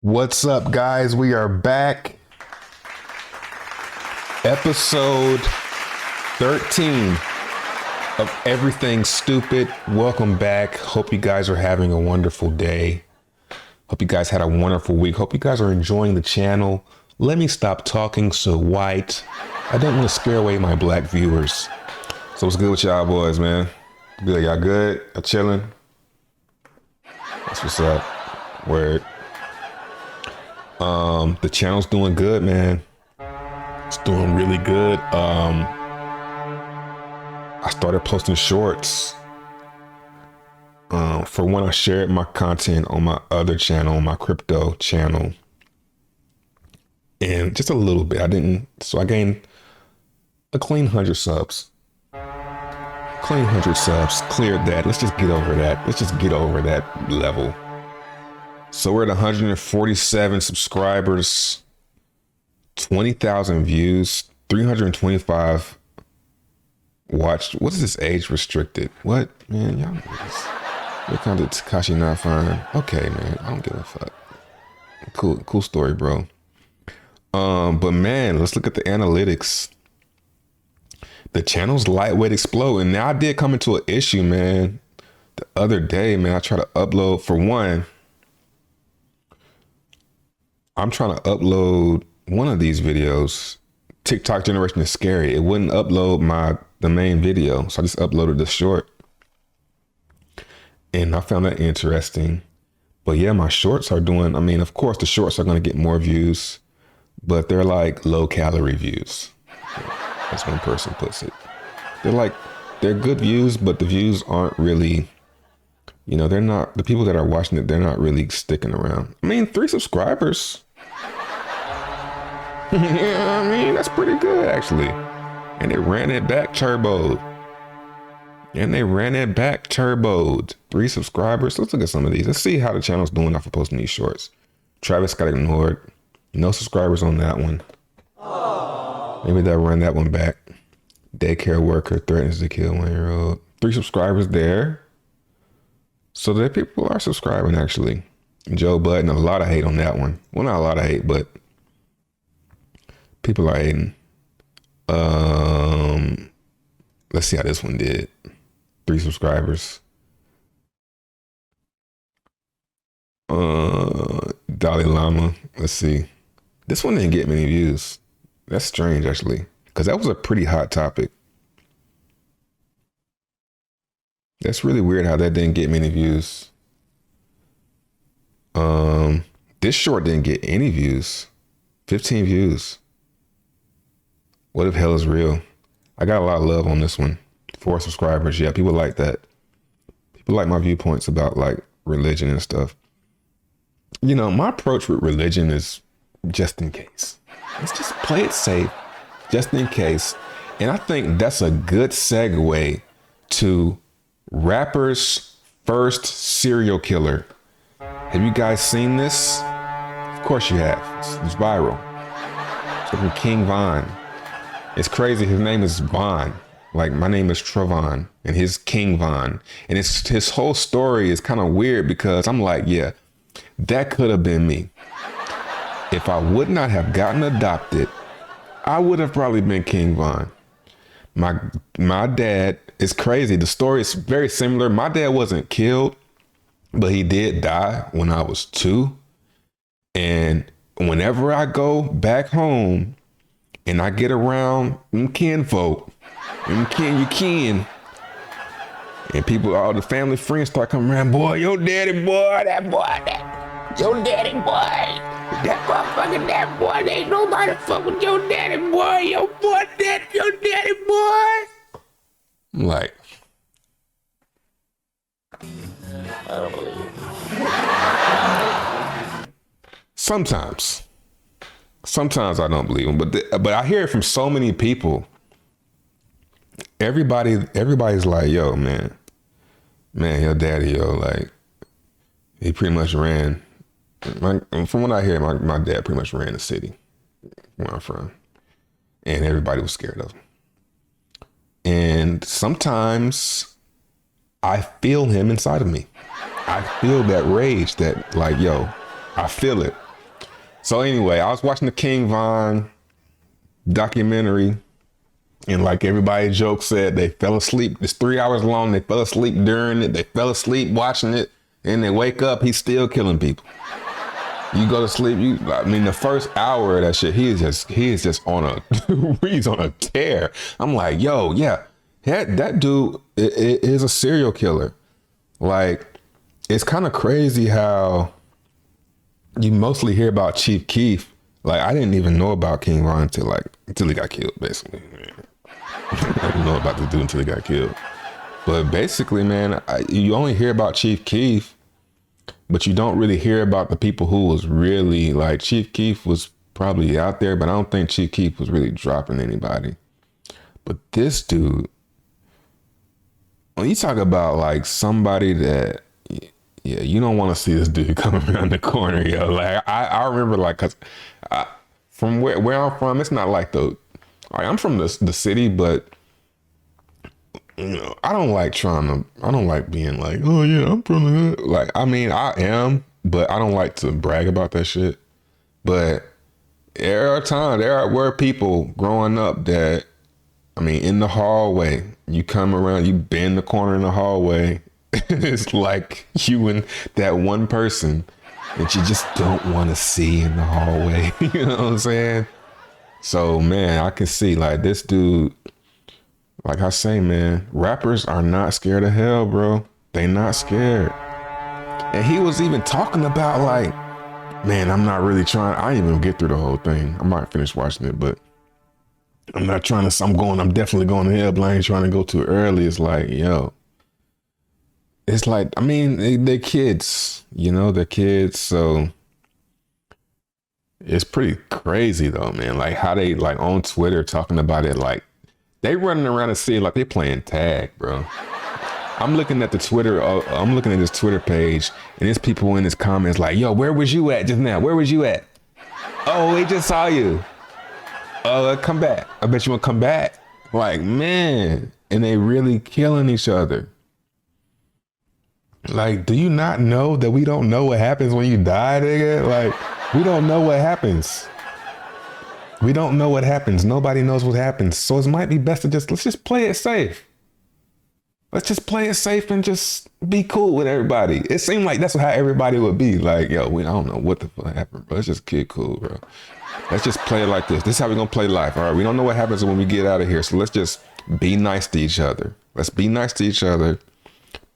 What's up, guys? We are back. Episode 13 of Everything Stupid. Welcome back. Hope you guys are having a wonderful day. Hope you guys had a wonderful week. Hope you guys are enjoying the channel. Let me stop talking so white. I don't want to scare away my black viewers. So what's good with y'all boys, man? Good, y'all good? Y'all chilling? That's what's up. Word. The channel's doing good, man. It's doing really good. I started posting shorts. For one, I shared my content on my other channel, my crypto channel. And just a little bit. I gained a clean 100 subs. Clean 100 subs. Cleared that. Let's just get over that. Let's just get over that level. So we're at 147 subscribers, 20,000 views, 325 watched. What is this age restricted? What, man? Y'all you're kind of Takashi not fine. Okay, man. I don't give a fuck. Cool story, bro. But man, let's look at the analytics. The channel's lightweight explode. And now I did come into an issue, man. The other day, man, I tried to upload. For one, I'm trying to upload one of these videos. TikTok generation is scary. It wouldn't upload the main video. So I just uploaded the short. And I found that interesting. But yeah, my shorts are doing, of course the shorts are going to get more views, but they're like low calorie views. As one person puts it. They're good views, but the views aren't really, they're not, the people that are watching it, they're not really sticking around. 3 subscribers. Yeah, that's pretty good actually. And they ran it back turboed. 3 subscribers. Let's look at some of these. Let's see how the channel's doing after posting these shorts. Travis got ignored. No subscribers on that one. Maybe they'll run that one back. Daycare worker threatens to kill 1-year-old. 3 subscribers there. So the people are subscribing actually. Joe Budden, a lot of hate on that one. Well, not a lot of hate, but people are hating. Let's see how this one did. 3 subscribers. Dalai Lama. Let's see. This one didn't get many views. That's strange actually, because that was a pretty hot topic. That's really weird how that didn't get many views. This short didn't get any views. 15 views. What if hell is real? I got a lot of love on this one. 4 subscribers. Yeah, people like that. People like my viewpoints about like religion and stuff. My approach with religion is just in case. Let's just play it safe, just in case. And I think that's a good segue to rapper's first serial killer. Have you guys seen this? Of course you have. It's viral. It's from King Von. It's crazy. His name is Von. Like my name is Trevon and his King Von. And his whole story is kind of weird because I'm like, yeah, that could have been me. If I would not have gotten adopted, I would have probably been King Von. My dad is crazy. The story is very similar. My dad wasn't killed, but he did die when I was 2. And whenever I go back home and I get around kinfolk, and people, all the family friends start coming around, boy, your daddy boy, your daddy boy. That motherfucker, that boy, ain't nobody fuck with your daddy boy, your daddy boy. I'm like, I don't believe it. Sometimes I don't believe him, but I hear it from so many people. Everybody's like, yo, man, your daddy, like, he pretty much ran. From what I hear, my dad pretty much ran the city where I'm from, and everybody was scared of him. And sometimes I feel him inside of me. I feel that rage that like, yo, I feel it. So anyway, I was watching the King Von documentary, and like everybody joke said, they fell asleep. It's 3 hours long. They fell asleep during it. They fell asleep watching it, and they wake up. He's still killing people. You go to sleep. I mean, the first hour of that shit, he is just on a he's on a tear. I'm like, yo, yeah, that dude is a serial killer. Like, it's kind of crazy how you mostly hear about Chief Keef. Like, I didn't even know about King Von until he got killed, basically. I didn't know about the dude until he got killed. But basically, man, you only hear about Chief Keef, but you don't really hear about the people who was really, like, Chief Keef was probably out there, but I don't think Chief Keef was really dropping anybody. But this dude, when you talk about like somebody that, yeah, you don't want to see this dude coming around the corner, yo. Like I remember, like, cause from where I'm from, it's not like I'm from the city, but you know, I don't like being like, oh yeah, I'm from the hood. Like, I mean, I am, but I don't like to brag about that shit. But there were people growing up that, I mean, in the hallway, you come around, you bend the corner in the hallway, it's like you and that one person that you just don't want to see in the hallway. You know what I'm saying? So, man, I can see, like, this dude, like I say, man, rappers are not scared of hell, bro. They not scared. And he was even talking about, like, man, I'm not really trying. I didn't even get through the whole thing. I might finish watching it, but I'm definitely going to hell, but I ain't trying to go too early. It's like, yo, it's like, I mean, they're kids, you know, they're kids. So it's pretty crazy though, man. Like how they like on Twitter talking about it. Like they running around the city like they playing tag, bro. I'm looking at this Twitter page, and there's people in his comments like, yo, where was you at just now? Where was you at? Oh, we just saw you. Come back. I bet you want to come back. Like, man. And they really killing each other. Like, do you not know that we don't know what happens when you die, nigga? Like, we don't know what happens. We don't know what happens. Nobody knows what happens. So it might be best to let's just play it safe. Let's just play it safe and just be cool with everybody. It seemed like that's how everybody would be. Like, yo, I don't know what the fuck happened, bro. Let's just get cool, bro. Let's just play it like this. This is how we're going to play life. All right. We don't know what happens when we get out of here. So let's just be nice to each other. Let's be nice to each other.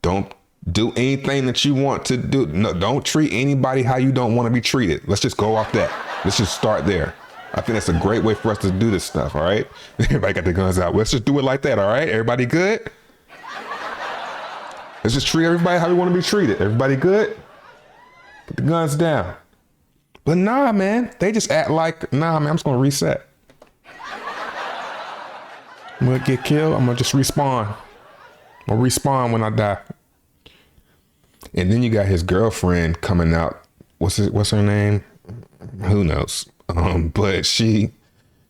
Don't do anything that you want to do. No, don't treat anybody how you don't want to be treated. Let's just go off that. Let's just start there. I think that's a great way for us to do this stuff. All right. Everybody got their guns out. Let's just do it like that. All right. Everybody good? Let's just treat everybody how we want to be treated. Everybody good? Put the guns down. But nah, man, they just act like, nah, man, I'm just going to reset. I'm going to get killed. I'm going to just respawn. I'm going to respawn when I die. And then you got his girlfriend coming out. What's her name? Who knows? But she's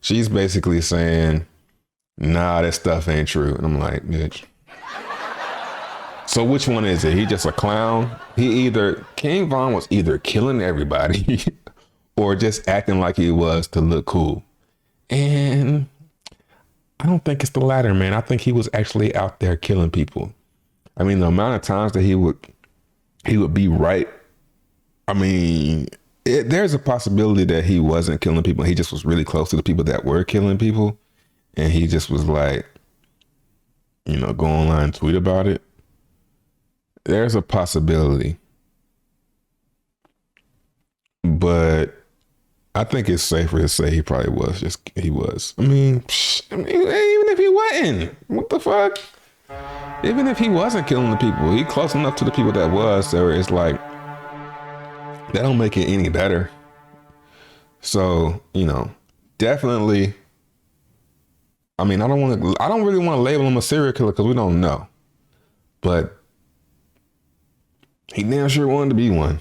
basically saying, nah, that stuff ain't true. And I'm like, bitch. So which one is it? He just a clown? King Von was either killing everybody or just acting like he was to look cool. And I don't think it's the latter, man. I think he was actually out there killing people. I mean, the amount of times that he would be right. I mean, there's a possibility that he wasn't killing people. He just was really close to the people that were killing people. And he just was like, you know, go online and tweet about it. There's a possibility. But I think it's safer to say he probably was. He was. I mean, even if he wasn't, what the fuck? Even if he wasn't killing the people, he close enough to the people that was, so it's like, that don't make it any better. So, you know, definitely, I mean, I don't really want to label him a serial killer because we don't know. But he damn sure wanted to be one.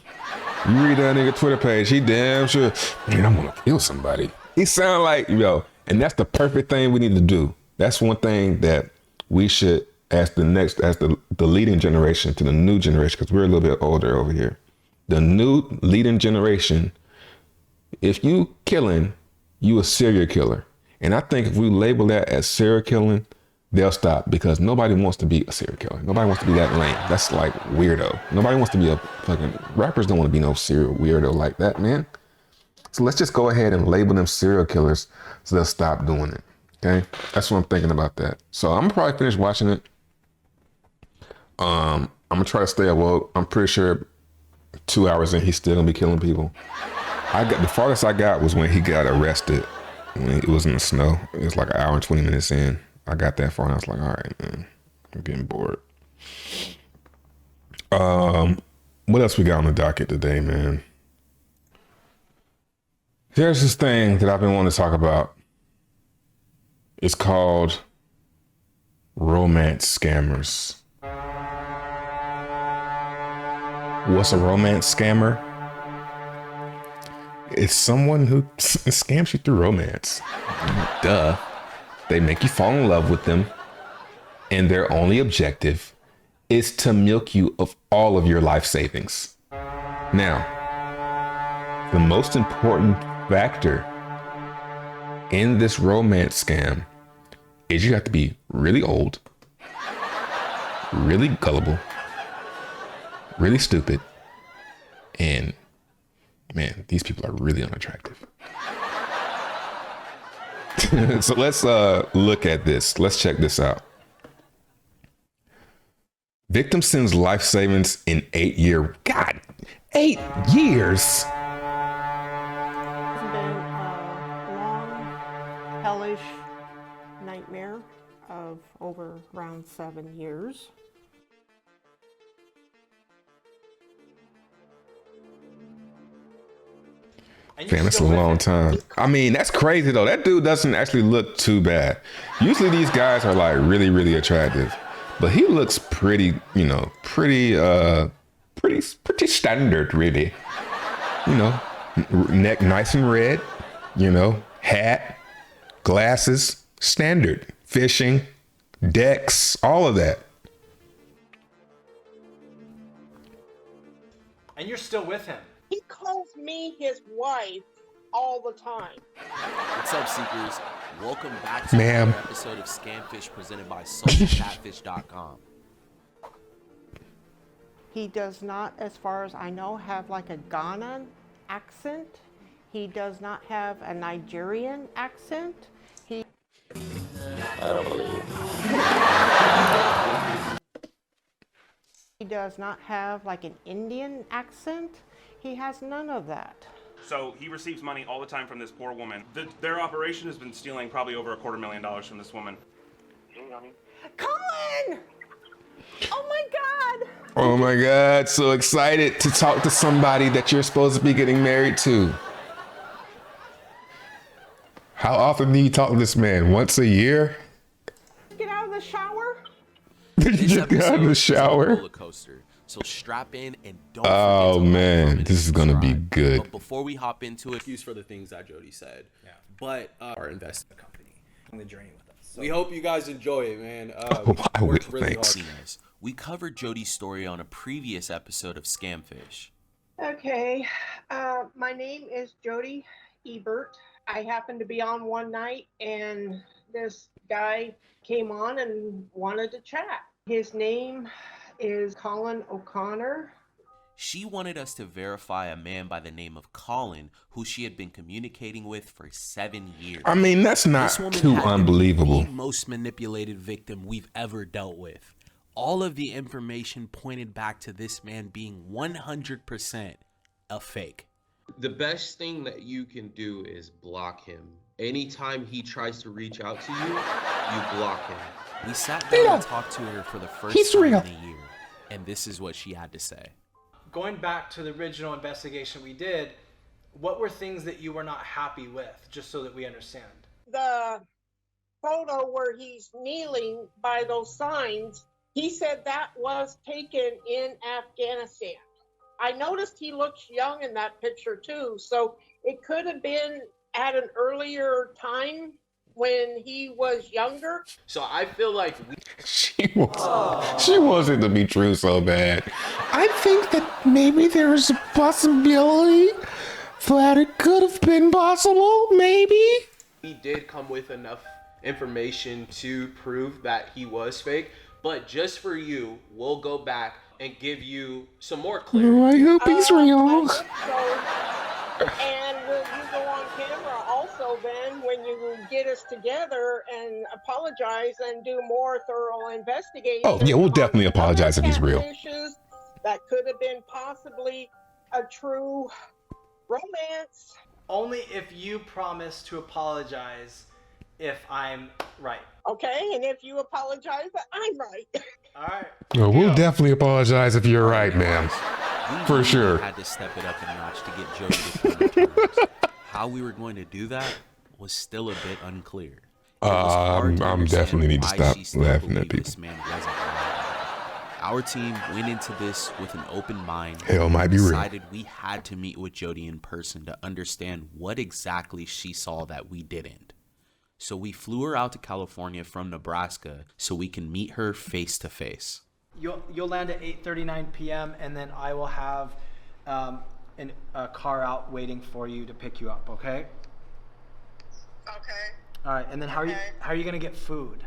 You read that nigga Twitter page, he damn sure, man, I'm gonna kill somebody. He sound like, yo, and that's the perfect thing we need to do. That's one thing that we should, as the leading generation to the new generation, because we're a little bit older over here. The new leading generation, If you killing, you a serial killer. And I think if we label that as serial killing, they'll stop, because nobody wants to be a serial killer. Nobody wants to be that lame. That's like weirdo. Nobody wants to be a fucking, rappers don't want to be no serial weirdo like that, man. So let's just go ahead and label them serial killers so they'll stop doing it. Okay? That's what I'm thinking about that. So I'm gonna probably finish watching it. I'm gonna try to stay awoke. I'm pretty sure 2 hours in, he's still gonna be killing people. The farthest I got was when he got arrested. When it was in the snow. It was like an hour and 20 minutes in. I got that far and I was like, all right, man, I'm getting bored. What else we got on the docket today, man? There's this thing that I've been wanting to talk about. It's called romance scammers. What's a romance scammer? It's someone who scams you through romance. Duh. They make you fall in love with them, and their only objective is to milk you of all of your life savings. Now, the most important factor in this romance scam is you have to be really old, really gullible, really stupid, and man, these people are really unattractive. So let's look at this. Let's check this out. Victim sends life savings in 8 years. God, 8 years. It's been a long, hellish nightmare of over around 7 years. Damn, that's a long time. I mean, that's crazy though. That dude doesn't actually look too bad. Usually these guys are like really, really attractive, but he looks pretty, pretty standard, really. Neck nice and red, hat, glasses, standard, fishing, decks, all of that. And you're still with him. He calls me his wife all the time. What's up, Seekers? Welcome back to Ma'am. another episode of Scamfish presented by SocialCatfish.com. He does not, as far as I know, have like a Ghanaian accent. He does not have a Nigerian accent. I don't believe. He does not have like an Indian accent. He has none of that. So he receives money all the time from this poor woman. Their operation has been stealing probably over $250,000 from this woman. Colin! Oh my God! Oh my God, so excited to talk to somebody that you're supposed to be getting married to. How often do you talk to this man? Once a year? Get out of the shower? Did you just get out of the shower? Roller coaster. So strap in and don't Oh forget to man, comment this is and gonna be subscribe. good. But before we hop into it, excuse for the things that Jody said. Yeah. But our investment Company on the journey with us. So we hope you guys enjoy it, man. I will, worked really thanks. hard. We covered Jody's story on a previous episode of Scamfish. Okay, my name is Jody Ebert. I happened to be on one night and this guy came on and wanted to chat. His name is Colin O'Connor. She wanted us to verify a man by the name of Colin, who she had been communicating with for 7 years. I mean, that's not This woman too had been unbelievable. the most manipulated victim we've ever dealt with. All of the information pointed back to this man being 100% a fake. The best thing that you can do is block him. Anytime he tries to reach out to you, you block him. We sat down and talked to her for the first time in a year, and this is what she had to say. going back to the original investigation we did, what were things that you were not happy with, just so that we understand? The photo where he's kneeling by those signs, he said that was taken in Afghanistan. I noticed he looks young in that picture too, so it could have been at an earlier time when he was younger. So I feel like She wants it to be true so bad. I think that maybe there's a possibility Flat, it could have been possible, maybe. He did come with enough information to prove that he was fake, but just for you, we'll go back and give you some more clarity. Oh, I hope he's I real. hope so. And will you go on camera also then when you get us together and apologize and do more thorough investigation? Oh, yeah, we'll definitely apologize if he's real. Issues that could have been possibly a true romance. Only if you promise to apologize if I'm right. Okay, and if you apologize, I'm right. All right. Well, we'll definitely apologize if you're right, ma'am. We For really sure. had to step it up a notch to get Jody to come to terms. How we were going to do that was still a bit unclear. It was hard to I'm understand definitely need to why stop she still laughing at believed people. This man wasn't lying. Our team went into this with an open mind. Hell might be real. Decided we had to meet with Jody in person to understand what exactly she saw that we didn't. So we flew her out to California from Nebraska so we can meet her face to face. You'll land at 8:39 p.m. and then I will have a car out waiting for you to pick you up. Okay. Okay. All right. And then how are you gonna get food?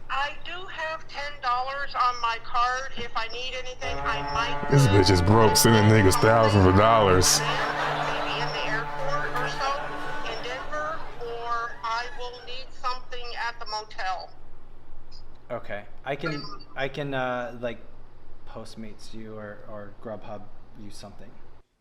I do have $10 on my card. If I need anything, I might. This bitch is broke, sending niggas thousands of dollars. Maybe in the airport or so in Denver, or I will need something at the motel. Okay. I can like Postmates you or Grubhub you something.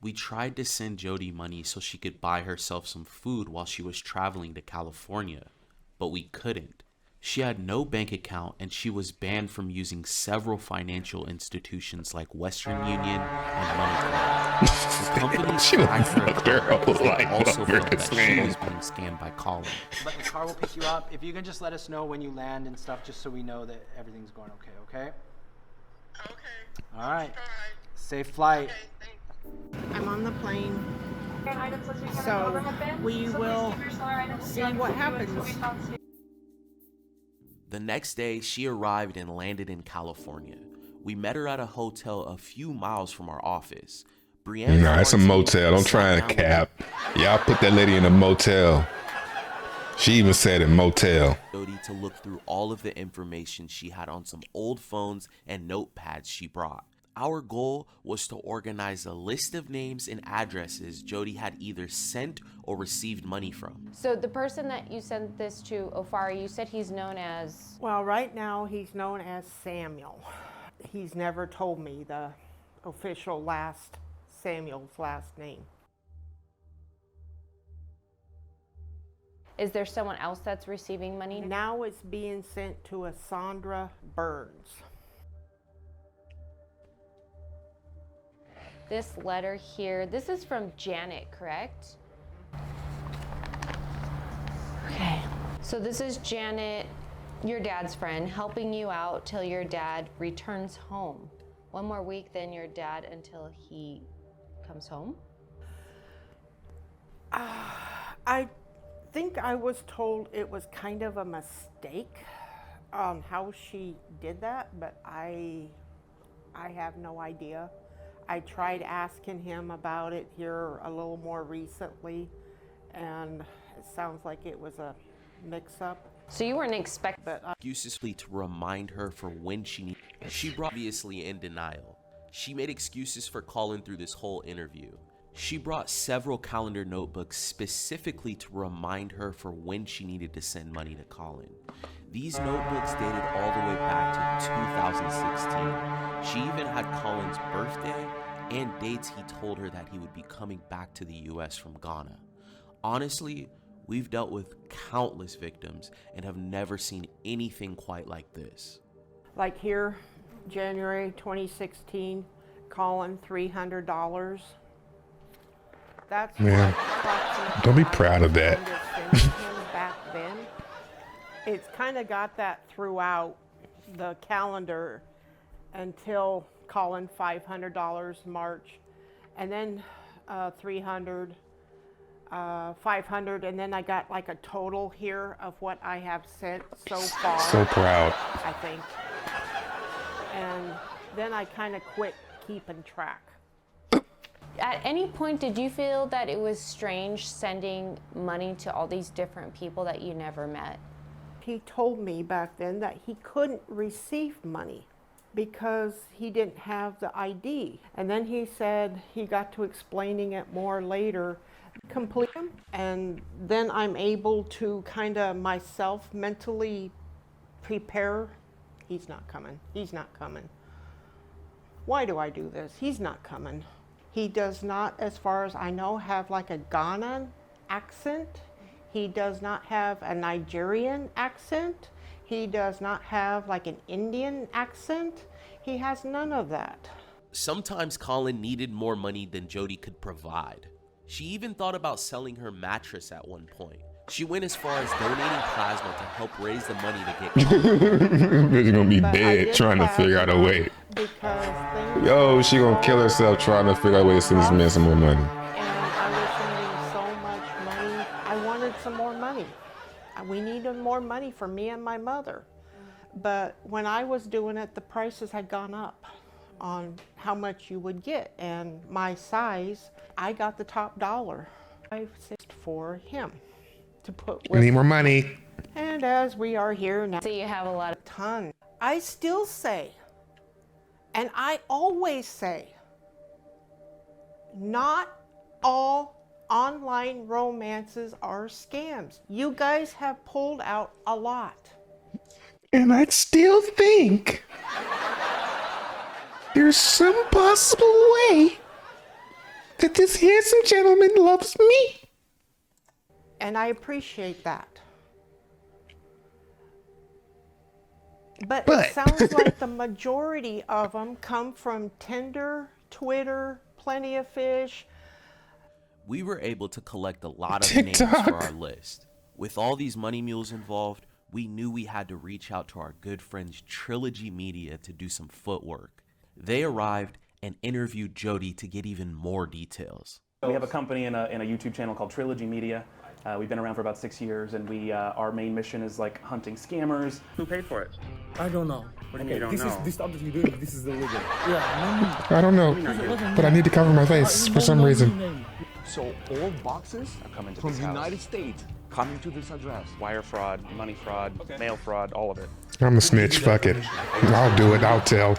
We tried to send Jody money so she could buy herself some food while she was traveling to California, but we couldn't. She had no bank account and she was banned from using several financial institutions like Western Union and MoneyGram. The company She was tracked her account terrible, because they like, also over felt this that she man. was being scammed by Colin. But the car will pick you up. If you can just let us know when you land and stuff, just so we know that everything's going okay. Okay. Okay. All right. All right. Safe flight. Okay, thanks. I'm on the plane, So so we will see what happens. The next day, she arrived and landed in California. We met her at a hotel a few miles from our office. Brienne Nah, it's a motel. Don't try and cap. Y'all put that lady in a motel. She even said it, motel. Jody to look through all of the information she had on some old phones and notepads she brought. Our goal was to organize a list of names and addresses Jody had either sent or received money from. So the person that you sent this to, Ofari, you said he's known as... Well, right now he's known as Samuel. He's never told me the official Samuel's last name. Is there someone else that's receiving money? Now it's being sent to a Sandra Burns. This letter here, this is from Janet, correct? Okay. So this is Janet, your dad's friend, helping you out till your dad returns home. One more week, then your dad until he comes home? I think I was told it was kind of a mistake on how she did that, but I have no idea. I tried asking him about it here a little more recently, and it sounds like it was a mix-up. So you weren't expecting... But Excuses to remind her for when she needed. She brought obviously in denial. She made excuses for Colin through this whole interview. She brought several calendar notebooks specifically to remind her for when she needed to send money to Colin. These notebooks dated all the way back to 2016. She even had Colin's birthday and dates he told her that he would be coming back to the US from Ghana. Honestly, we've dealt with countless victims and have never seen anything quite like this. like here, January 2016, Colin, $300. That's Man, what don't be proud of that. I was sending him back then. It's kind of got that throughout the calendar until Colin $500 March, and then 300, 500, and then I got like a total here of what I have sent so far. So proud. I think. And then I kind of quit keeping track. At any point, did you feel that it was strange sending money to all these different people that you never met? He told me back then that he couldn't receive money because he didn't have the ID. And then he said he got to explaining it more later, complete them, and then I'm able to kind of myself mentally prepare. He's not coming. He's not coming. Why do I do this? He's not coming. He does not, as far as I know, have like a Ghanaian accent. He does not have a Nigerian accent. He does not have like an Indian accent. He has none of that. Sometimes Colin needed more money than Jody could provide. She even thought about selling her mattress at one point. She went as far as donating plasma to help raise the money to get Colin. Bitch gonna be dead trying to figure out a way. Yo, she gonna kill herself trying to figure out a way to send this man some more money. And I was sending so much money. I wanted some more money. We needed more money for me and my mother. But when I was doing it, the prices had gone up on how much you would get. And my size, I got the top dollar. I sent for him to put with. Need more money. And as we are here now, So you have a lot of ton. I still say, and I always say, not all online romances are scams. You guys have pulled out a lot. And I still think there's some possible way that this handsome gentleman loves me. And I appreciate that. But it sounds like the majority of them come from Tinder, Twitter, Plenty of Fish. We were able to collect a lot of names for our list. With all these money mules involved, we knew we had to reach out to our good friends Trilogy Media to do some footwork. They arrived and interviewed Jody to get even more details. We have a company and a YouTube channel called Trilogy Media. We've been around for about 6 years, and our main mission is like hunting scammers. Who paid for it? I don't know. What do you mean you don't know? This stuff that you're doing, this is illegal. Yeah, I don't know, but I need to cover my face for some reason. So all boxes I'm coming to from this the house. United States coming to this address. Wire fraud, money fraud, mail fraud, all of it. I'm a snitch, fuck it. I'll do it, I'll tell.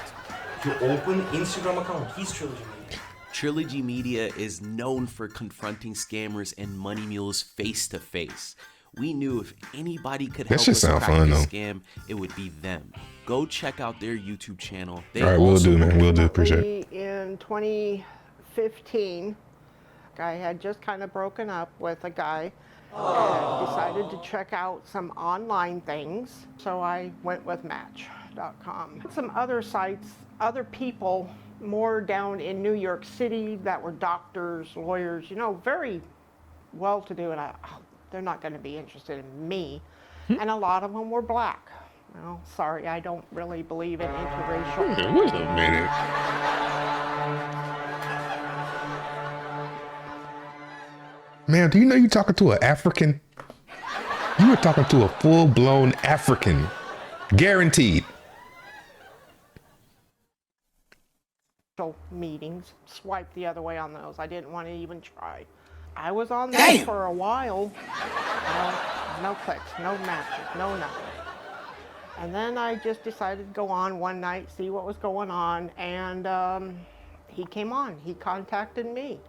You open Instagram account, he's Trilogy Media. Trilogy Media is known for confronting scammers and money mules face to face. We knew if anybody could help us crack this scam, it would be them. Go check out their YouTube channel. All right, we'll do, man. We'll do. Appreciate it. In 2015, I had just kind of broken up with a guy and decided to check out some online things. So I went with Match.com. Some other sites, other people more down in New York City that were doctors, lawyers, you know, very well-to-do, and they're not going to be interested in me. And a lot of them were black. Well, sorry, I don't really believe in interracial. Wait a minute. Man, do you know you're talking to an African? You were talking to a full-blown African. Guaranteed. Meetings, swipe the other way on those. I didn't want to even try. I was on there for a while. No clicks, no matches, no nothing. And then I just decided to go on one night, see what was going on, and he came on. He contacted me.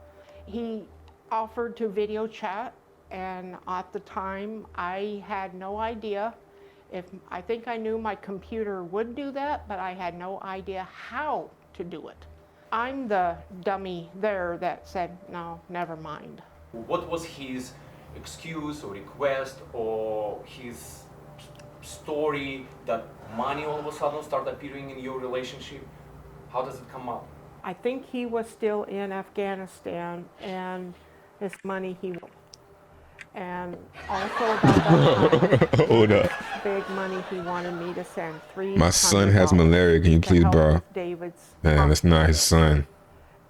He offered to video chat, and at the time I had no idea if, I think I knew my computer would do that, but I had no idea how to do it. I'm the dummy there that said, no, never mind. What was his excuse or request or his story that money all of a sudden started appearing in your relationship? How does it come up? I think he was still in Afghanistan and his money and also about that time, Hold up. big money he wanted me to send. My son has malaria. Can you please borrow? David's Man, that's not his son.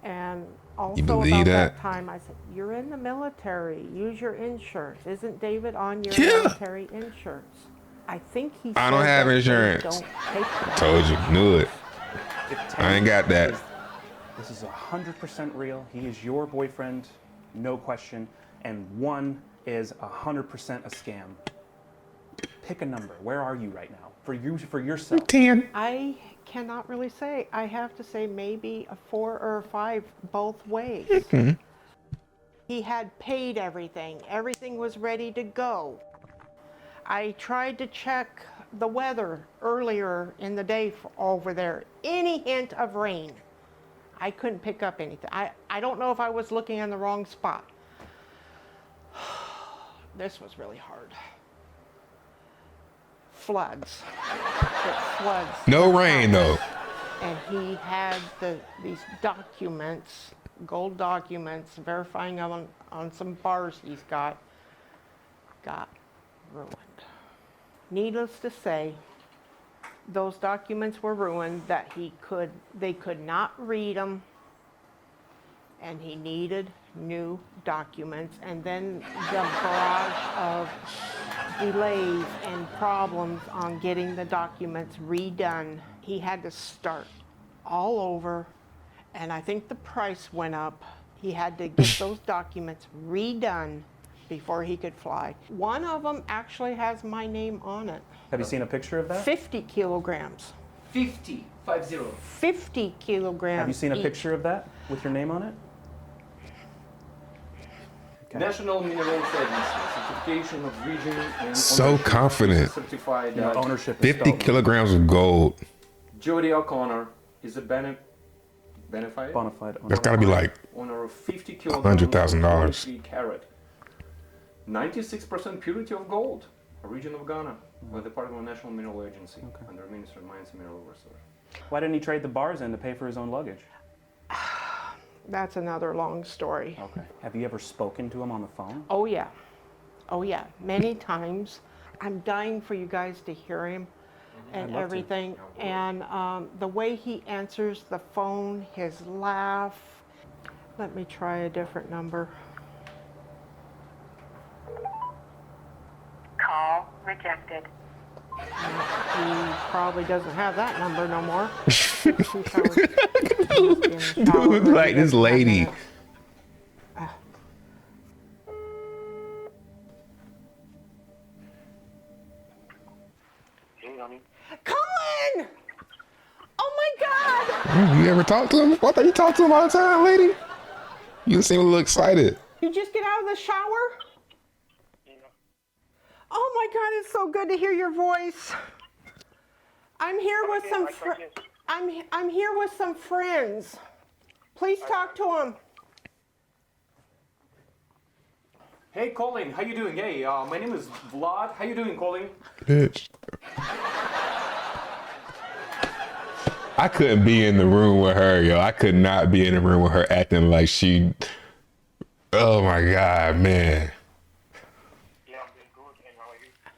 And also You believe about that? time I said, you're in the military, use your insurance. Isn't David on your Yeah. military insurance? I think he I don't said have that they insurance. don't take that. Told you. Knew it. I ain't got that. This is 100% real. He is your boyfriend, no question. And one is 100% a scam. Pick a number. Where are you right now? For yourself. 10. I cannot really say. I have to say maybe a 4 or a 5 both ways. He had paid everything. Everything was ready to go. I tried to check the weather earlier in the day over there. Any hint of rain. I couldn't pick up anything. I don't know if I was looking in the wrong spot. This was really hard. Floods. It floods. No rain though. And he had these documents, gold documents, verifying on some bars he's got ruined. Needless to say, those documents were ruined, that they could not read them, and he needed new documents. And then the barrage of delays and problems on getting the documents redone. He had to start all over, and I think the price went up. He had to get those documents redone before he could fly. One of them actually has my name on it. Have you seen a picture of that? 50 kilograms. 50. 50. 50 kilograms. Have you seen a each. picture of that with your name on it? Okay. National Minerals Agency, certification of region and So ownership confident. Certified Your ownership is 50 stolen. kilograms of gold. Jody O'Connor is a benefied Bona fide owner. That's gotta be like owner of 50 kilograms $100,000. 23 carat. 96% purity of gold, a region of Ghana, with the part of the National Mineral Agency, under Minister of Mines and Mineral Resources. Why didn't he trade the bars in to pay for his own luggage? That's another long story. Okay. Have you ever spoken to him on the phone? Oh yeah, many times. I'm dying for you guys to hear him and I'd love to. everything. And the way he answers the phone, his laugh. Let me try a different number. Call rejected. He probably doesn't have that number no more. Dude, like this lady. Colin! Oh my God! You ever talk to him? I thought you talk to him all the time, lady. You seem a little excited. You just get out of the shower? Oh my God, it's so good to hear your voice. I'm here with some I'm here with some friends. Please talk to them. Hey Colin, how you doing? Hey, my name is Vlad. How you doing, Colin? Bitch. I couldn't be in the room with her, yo. I could not be in the room with her acting like she. Oh my God, man.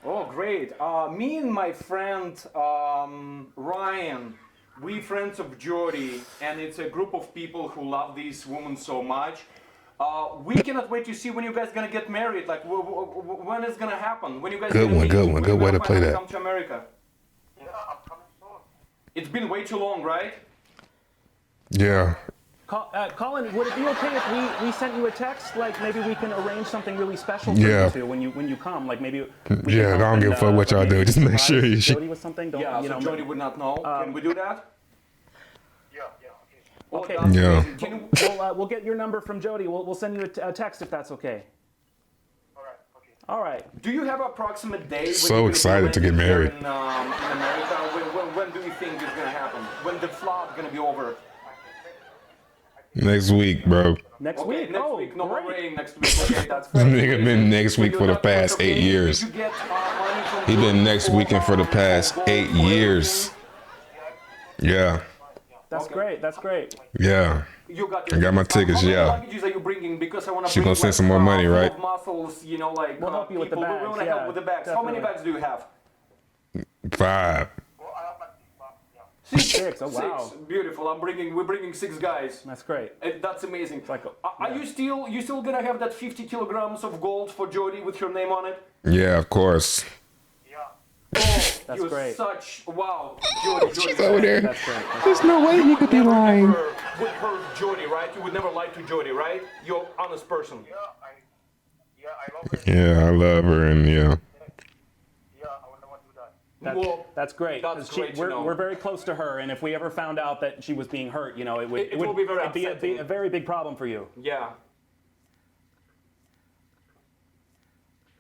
Oh, great. Me and my friend Ryan, we friends of Jody, and it's a group of people who love this woman so much. We cannot wait to see when you guys gonna get married. Like, when it's gonna happen? When you guys? Good one, good one, good way to play that. Come to America. Yeah, I'm coming soon. It's been way too long, right? Yeah. Colin, would it be okay if we sent you a text? Like maybe we can arrange something really special for Yeah. you two when you come. Like maybe. Yeah, I don't give a fuck what y'all do. Just make sure you. Jody with something. Don't, Yeah, you so know, Jody would not know. Can we do that? Yeah, okay. Oh, Okay. that's Yeah. amazing. Can you, we'll get your number from Jody. We'll send you a text if that's okay. All right, okay. All right. do you have approximate date? when So you're gonna excited be to get landing here married. in America. When do you think it's gonna happen? When the flood gonna be over? Next week, bro. Next Okay, week. next Oh, week. No more great. rain next week. Okay, that's This great. nigga been next week for the past 8 years. Did you get, money from He been Jody next for, weekend for the past gold 8 for years. everything? Yeah. That's great. That's great. Yeah. You got, I got my tickets, How many yeah. luggages are you bringing? Because I want to She bring gonna send like, some more money, full right? of muscles, you know, like We'll help you with the people. We bags, want to yeah, help with the bags. How many definitely. bags do you have? 5. Well, I have my yeah. Six. Oh wow. 6. Beautiful. We're bringing 6 guys. That's great. That's amazing. like a- Are you still gonna have that 50 kilograms of gold for Jody with her name on it? Yeah, of course. Yeah. That's You're great. such wow, Jody. She's over there. That's great. There's no way he could be lying. Never would hurt Jody, right? You would never lie to Jody, right? You're an honest person. I love her. Yeah, I love her, and yeah. Yeah, I would never do that. That's great. That's 'Cause great to know. we're very close to her, and if we ever found out that she was being hurt, you know, it would be very it'd be upsetting. a very big problem for you. Yeah.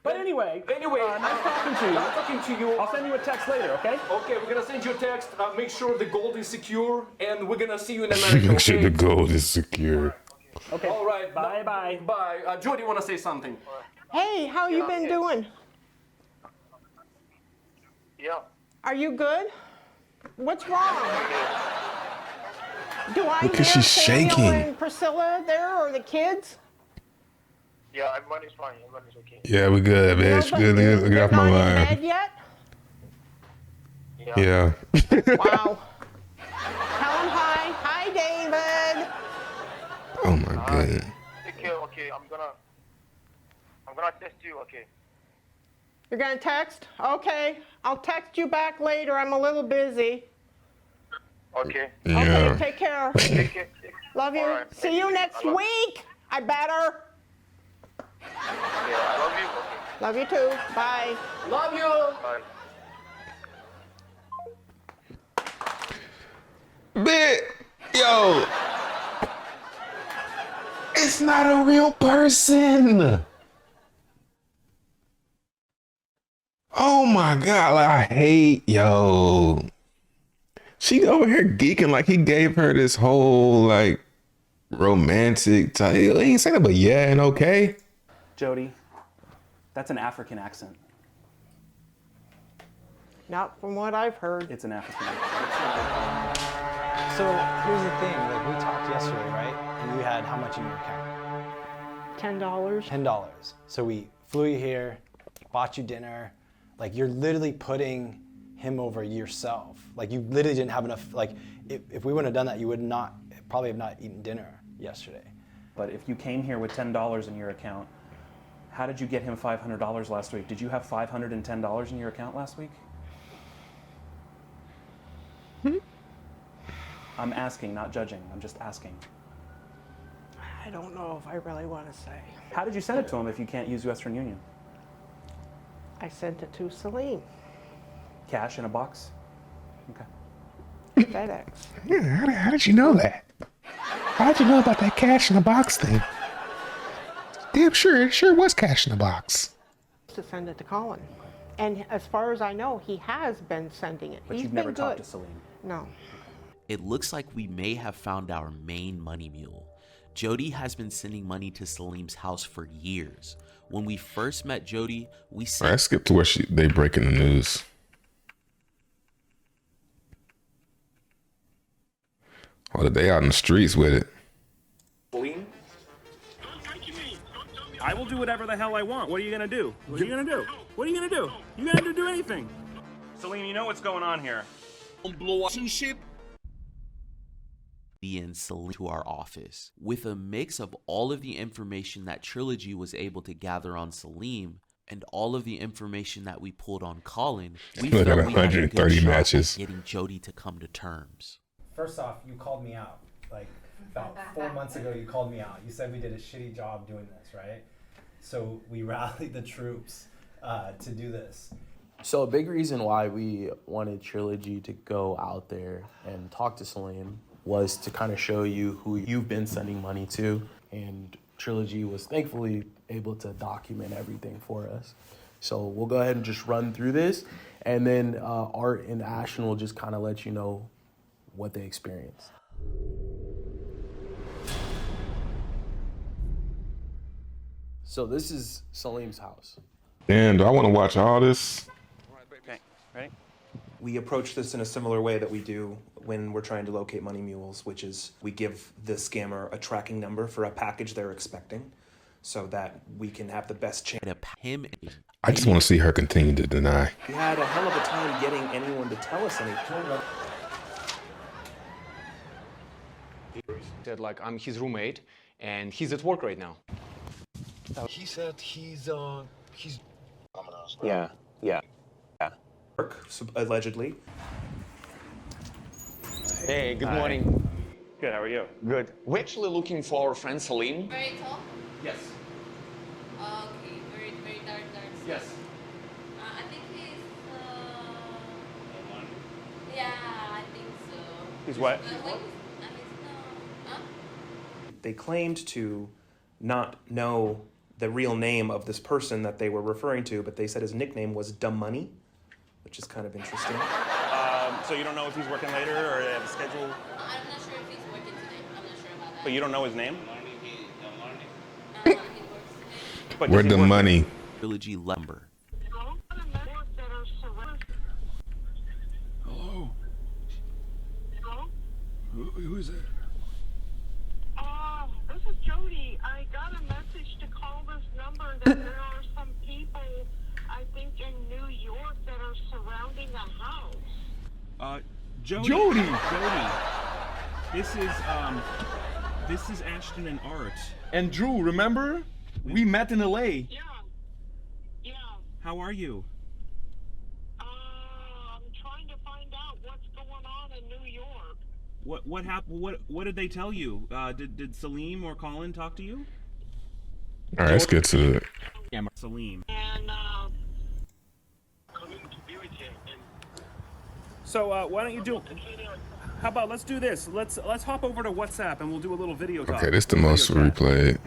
But anyway, nice talking to you. Nice talking to you. I'll send you a text later, okay? Okay, we're gonna send you a text. Make sure the gold is secure, and we're gonna see you in America. Make sure okay? the gold is secure. Okay. All right. Bye, bye. Bye. Jody, wanna say something? Hey, how you been doing? Yeah. Are you good? What's wrong? Do I Look at hear she's Samuel shaking. and Priscilla there, or the kids? Yeah, everybody's fine. Everybody's okay. Yeah, we good, bitch. Good. Get off my Not in line. bed yet? Yeah. Wow. Tell him hi. Hi, David. Oh my god. Take care. Okay, I'm gonna text you. Okay. You're gonna text? Okay. I'll text you back later. I'm a little busy. Okay. Yeah. Okay, take care. Take care. Love you. All right. See you next week. I better. Yeah, I love you. Okay. Love you too. Bye. Love you. Bye. Bit, yo, it's not a real person. Oh my god, like, I hate, yo. She over here geeking like he gave her this whole like romantic type. He ain't saying it, but yeah and okay. Jody, that's an African accent. Not from what I've heard. It's an African accent. So here's the thing, like we talked yesterday, right? And you had how much in your account? $10. $10. So we flew you here, bought you dinner. Like you're literally putting him over yourself. Like you literally didn't have enough, like if we wouldn't have done that, you would not, probably have not eaten dinner yesterday. But if you came here with $10 in your account, how did you get him $500 last week? Did you have $510 in your account last week? I'm asking, not judging. I'm just asking. I don't know if I really want to say. How did you send it to him if you can't use Western Union? I sent it to Celine. Cash in a box? Okay. FedEx. Yeah, how did you know that? How did you know about that cash in the box thing? Damn sure, it sure was cash in the box. To send it to Colin. And as far as I know, he has been sending it. But He's you've been never good. talked to Celine. No. It looks like we may have found our main money mule. Jody has been sending money to Salim's house for years. When we first met Jody, we All said, right, skip to where they breaking the news. Oh, they out in the streets with it. Celine? I will do whatever the hell I want. What are you gonna do? What are you gonna do? What are you gonna do? You gonna do anything? Celine, you know what's going on here. and Salim to our office. With a mix of all of the information that Trilogy was able to gather on Salim and all of the information that we pulled on Colin, we Look felt at we had a good 130 shot at matches. getting Jody to come to terms. First off, you called me out. Like about 4 months ago, you called me out. You said we did a shitty job doing this, right? So we rallied the troops to do this. So a big reason why we wanted Trilogy to go out there and talk to Salim was to kind of show you who you've been sending money to. And Trilogy was thankfully able to document everything for us. So we'll go ahead and just run through this. And then Art and Ashton will just kind of let you know what they experienced. So this is Salim's house. Damn, do I want to watch all this? Okay, ready? We approach this in a similar way that we do when we're trying to locate money mules, which is we give the scammer a tracking number for a package they're expecting so that we can have the best chance. I just want to see her continue to deny. We had a hell of a time getting anyone to tell us anything. He said, like, I'm his roommate, and he's at work right now. He said he's Yeah. allegedly. Hey, good morning. Good, how are you? Good. We're actually looking for our friend Salim. Very tall? Yes. Okay, very dark. Yes. I think he's, yeah, I think so. He's what? They claimed to not know the real name of this person that they were referring to, but they said his nickname was Dumb Money, which is kind of interesting. So you don't know if he's working later or they have a schedule? I'm not sure if he's working today. I'm not sure about that. But you don't know his name? But where'd the money? Trilogy lumber. Hello? Hello? Who is it? This is Jody. I got a message to call this number that there are some people, I think in New York, that are surrounding the house. Jody! This is Ashton and Art. And Drew, remember? We met in LA. Yeah. How are you? I'm trying to find out what's going on in New York. What happened? What did they tell you? Did Salim or Colin talk to you? All right, let's get to it. Yeah, Salim. And, So why don't you do? How about let's do this? Let's hop over to WhatsApp and we'll do a little video talk. Okay, this is the most replayed.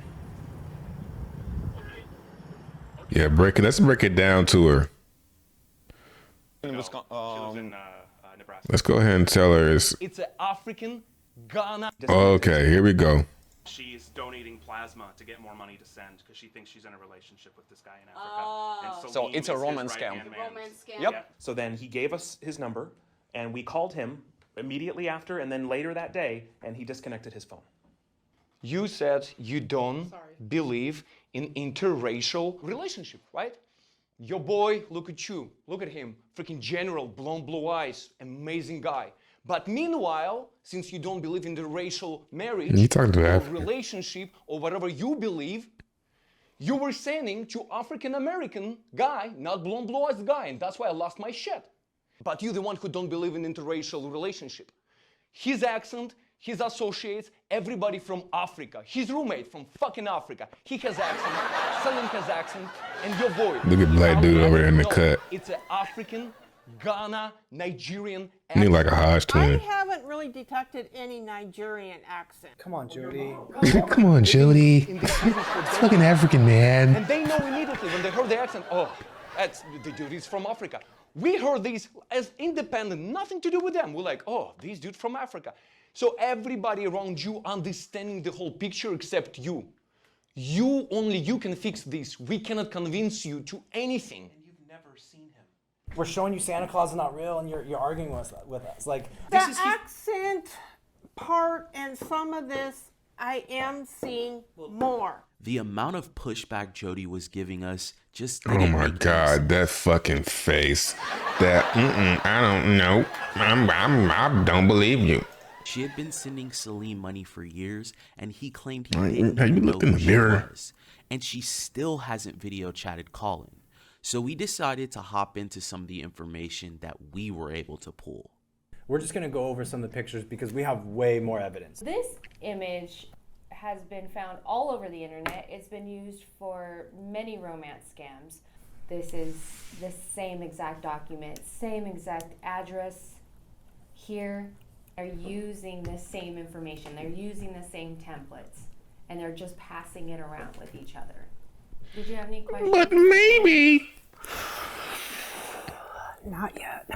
Yeah, let's break it down to her. Nebraska. Let's go ahead and tell her it's an African Ghana. okay. Here we go. She's donating plasma to get more money to send because she thinks she's in a relationship with this guy in Africa. And So it's a is his romance right-hand scam. man. Romance scam. Yep. Yeah. So then he gave us his number, and we called him immediately after, and then later that day, and he disconnected his phone. You said you don't believe in interracial relationship, right? Your boy, look at you. Look at him. Freaking general, blue eyes, amazing guy. But meanwhile, since you don't believe in the racial marriage You talking to or African. relationship or whatever you believe, you were sending to African American guy, not blue eyes guy, and that's why I lost my shit. But you the one who don't believe in interracial relationship. His accent, his associates, everybody from Africa. His roommate from fucking Africa. He has accent, Salim has accent, and your boy. Look at black dude over there in the cut. It's an African, Ghana, Nigerian You need like a Hodge I twin. haven't really detected any Nigerian accent. Come on, Jody. Come on, Jody. in this business for It's fucking African, man. And they know immediately when they heard the accent, oh, that's the dude is from Africa. We heard these as independent, nothing to do with them. We're like, oh, these dude from Africa. So everybody around you understanding the whole picture except you. Only you can fix this. We cannot convince you to anything. And you've never seen him. We're showing you Santa Claus is not real, and you're arguing with us. Like, The accent part and some of this, I am seeing more. The amount of pushback Jody was giving us just Oh didn't my make God, that fucking face. That I don't know. I don't believe you. She had been sending Salim money for years, and he claimed he Right, didn't have you even looked know in who the she mirror? was. And she still hasn't video chatted Colin. So we decided to hop into some of the information that we were able to pull. we're just gonna go over some of the pictures because we have way more evidence. This image has been found all over the internet. It's been used for many romance scams. This is the same exact document, same exact address. Here, they're using the same information. They're using the same templates, and they're just passing it around with each other. Did you have any questions? But maybe. Not yet.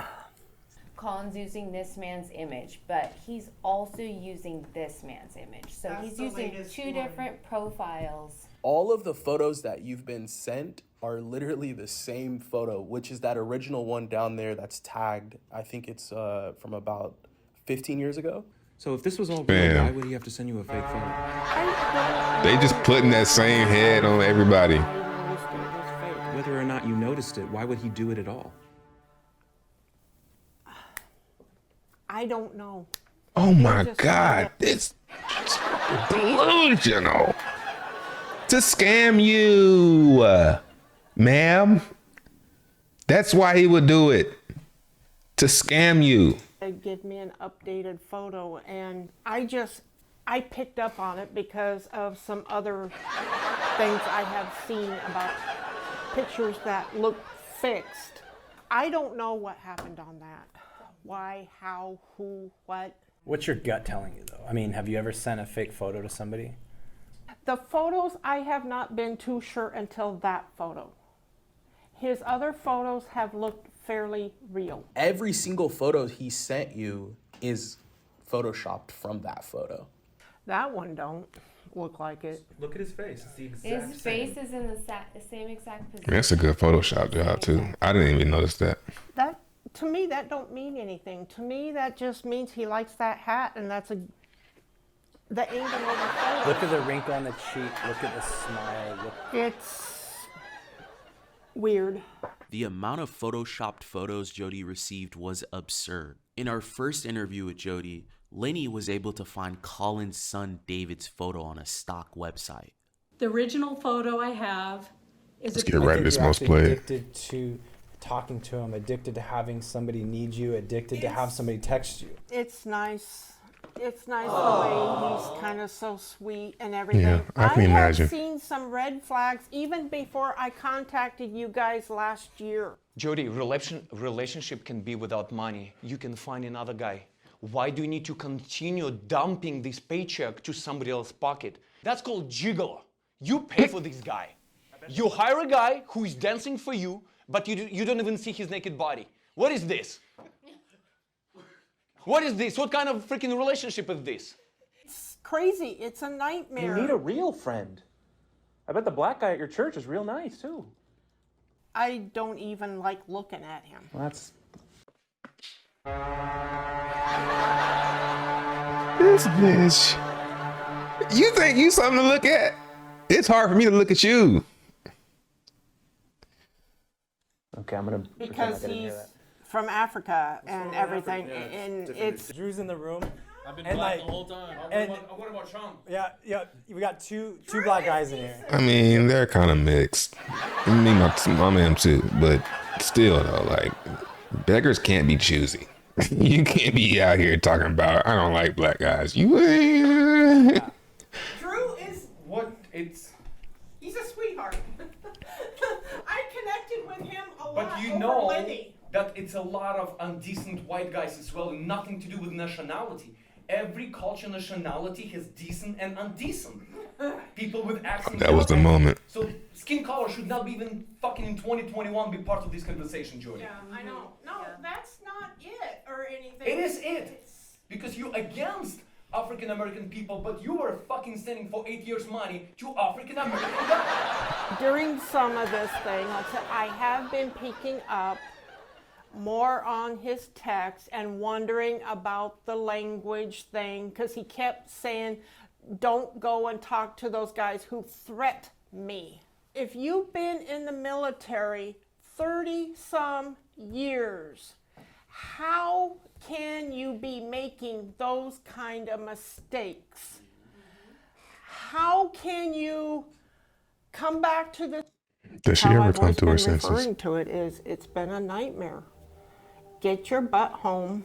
Colin's using this man's image, but he's also using this man's image. So That's he's the using latest two one. different profiles. All of the photos that you've been sent are literally the same photo, which is that original one down there that's tagged. I think it's from about 15 years ago. So if this was all Bam. real, why would he have to send you a fake phone? They just putting that same head on everybody. Whether or not you noticed it, why would he do it at all? I don't know. Oh my just- God, this is delusional. To scam you, ma'am. That's why he would do it. to scam you. Give me an updated photo, and I picked up on it because of some other things I have seen about pictures that look fixed. I don't know what happened on that. Why, how, who, what. What's your gut telling you, though? I mean, have you ever sent a fake photo to somebody? The photos, I have not been too sure until that photo. His other photos have looked fairly real. Every single photo he sent you is photoshopped from that photo. That one don't look like it. Look at his face. It's the exact His face is in the same exact position. That's a good Photoshop job too. I didn't even notice that. That, to me, that don't mean anything. To me, that just means he likes that hat, and that's the angle of the photo. Look at the wrinkle on the cheek. Look at the smile. It's weird. The amount of photoshopped photos Jody received was absurd. In our first interview with Jody, Lenny was able to find Colin's son David's photo on a stock website. The original photo I have is Let's get right to this most played. Addicted to talking to him, addicted to having somebody need you, addicted to have somebody text you. It's nice. It's nice the way he's kind of so sweet and everything. Yeah, I can imagine. I've seen some red flags even before I contacted you guys last year. Jody, relationship can be without money. You can find another guy. Why do you need to continue dumping this paycheck to somebody else's pocket? That's called gigolo. You pay for this guy. You hire a guy who is dancing for you, but you don't even see his naked body. What is this? What is this? What kind of freaking relationship is this? It's crazy. It's a nightmare. You need a real friend. I bet the black guy at your church is real nice, too. I don't even like looking at him. Well, that's... This bitch. You think you something to look at? It's hard for me to look at you. Okay, I'm gonna because he's from Africa and everything, and it's Drew's in the room. I've been and black like, the whole time. and What about Sean? yeah, we got two black guys in here. I mean, they're kind of mixed. Me, my man too, but still though, like beggars can't be choosy. You can't be out here talking about I don't like black guys. You ain't. Drew is What? It's... he's a sweetheart. I connected with him a lot. But you over know Lenny. that it's a lot of undecent white guys as well, and nothing to do with nationality. Every culture nationality has decent and undecent. People with accents. That was the moment. So skin color should not be even fucking in 2021 be part of this conversation, Jody. Yeah, I know. No, that's not it or anything. It is it. Because you against African American people, but you were fucking sending for 8 years money to African American guys. During some of this thing, like I said, I have been picking up more on his text and wondering about the language thing because he kept saying, don't go and talk to those guys who threat me. If you've been in the military 30 some years, how can you be making those kind of mistakes? How can you come back to this? Does she How ever I've come always to her been senses? referring to it is it's been a nightmare. Get your butt home.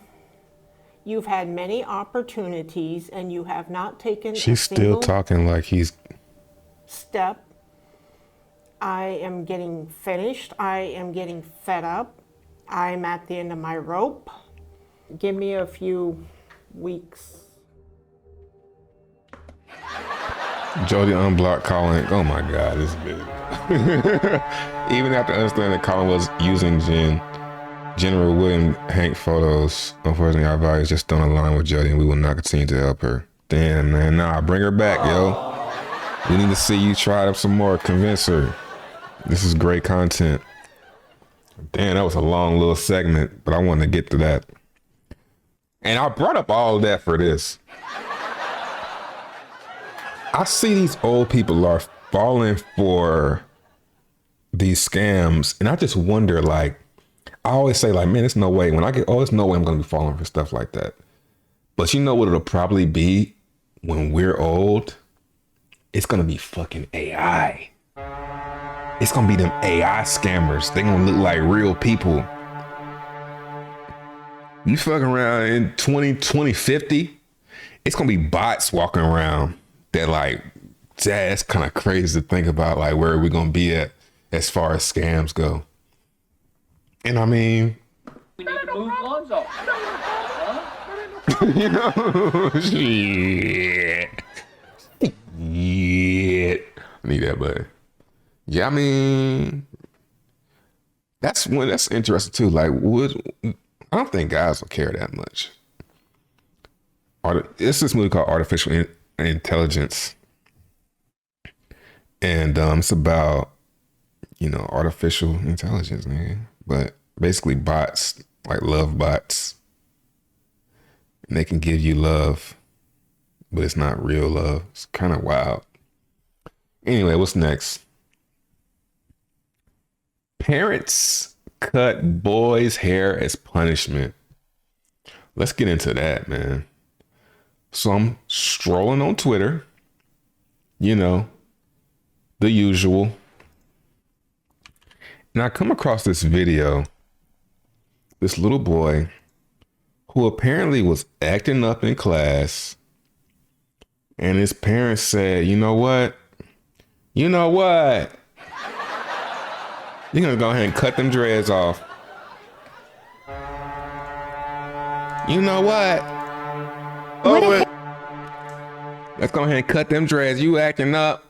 You've had many opportunities and you have not taken She's a still single talking like he's. step. I am getting finished. I am getting fed up. I'm at the end of my rope. Give me a few weeks. Jody unblocked Colin. Oh my God, this bitch. Even after understanding that Colin was using General William Hank photos, unfortunately our values just don't align with Jody and we will not continue to help her. Damn, man. Nah, bring her back, yo. We need to see you try it up some more. Convince her. This is great content. Damn, that was a long little segment, but I wanted to get to that. And I brought up all of that for this. I see these old people are falling for these scams, and I just wonder, like, I always say, like, man, there's no way. When I get old, there's no way I'm going to be falling for stuff like that. But you know what it'll probably be when we're old? It's going to be fucking AI. It's going to be them AI scammers. They're going to look like real people. You fucking around in 2050, it's gonna be bots walking around that like, that's kind of crazy to think about, like where we're gonna be at as far as scams go. And I mean, We need to move Lonzo. you know, shit. I need that, but yeah, I mean, that's interesting too. Like, I don't think guys will care that much. It's this movie called Artificial Intelligence, and it's about, you know, artificial intelligence, man. But basically, bots, like love bots, and they can give you love, but it's not real love. It's kind of wild. Anyway, what's next? Parents cut boys' hair as punishment. Let's get into that, man. So I'm strolling on Twitter, you know, the usual. And I come across this video, this little boy who apparently was acting up in class, and his parents said, you know what? You're gonna go ahead and cut them dreads off. You know what? Let's go ahead and cut them dreads. You acting up.